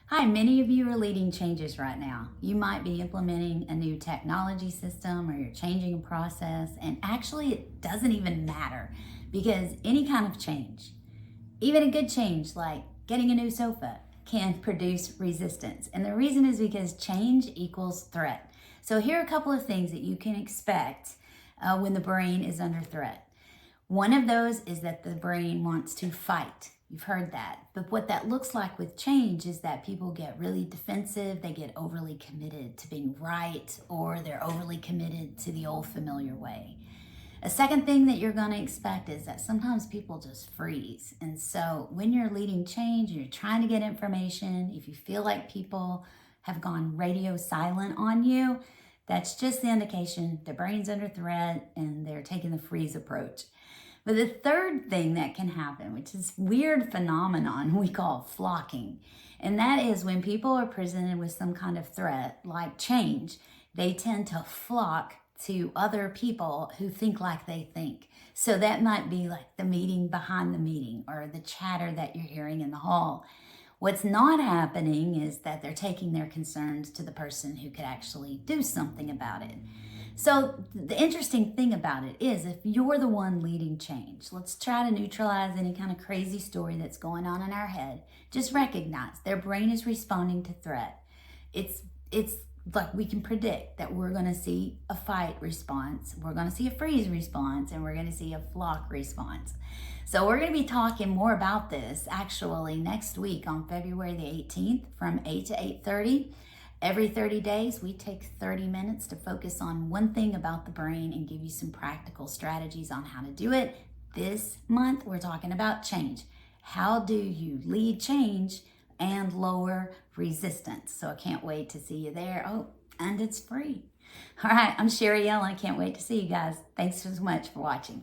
Hi, many of you are leading changes right now. You might be implementing a new technology system or you're changing a process, and actually, it doesn't even matter because any kind of change, even a good change like getting a new sofa, can produce resistance. And the reason is because change equals threat. So, here are a couple of things that you can expect when the brain is under threat. One of those is that the brain wants to fight. You've heard that. But what that looks like with change is that people get really defensive, they get overly committed to being right, or they're overly committed to the old familiar way. A second thing that you're going to expect is that sometimes people just freeze. And so when you're leading change and you're trying to get information, if you feel like people have gone radio silent on you, that's just the indication the brain's under threat and they're taking the freeze approach. But the third thing that can happen, which is a weird phenomenon we call flocking, and that is when people are presented with some kind of threat like change, they tend to flock to other people who think like they think. So that might be like the meeting behind the meeting or the chatter that you're hearing in the hall. What's not happening is that they're taking their concerns to the person who could actually do something about it. So the interesting thing about it is if you're the one leading change, let's try to neutralize any kind of crazy story that's going on in our head. Just recognize their brain is responding to threat. It's like we can predict that we're going to see a fight response, we're going to see a freeze response, and we're going to see a flock response. So we're going to be talking more about this actually next week on February the 18th from 8 to 8:30. Every 30 days, we take 30 minutes to focus on one thing about the brain and give you some practical strategies on how to do it. This month, we're talking about change. How do you lead change and lower resistance? So I can't wait to see you there. Oh, and it's free. All right, I'm Sherry Yellin. I can't wait to see you guys. Thanks so much for watching.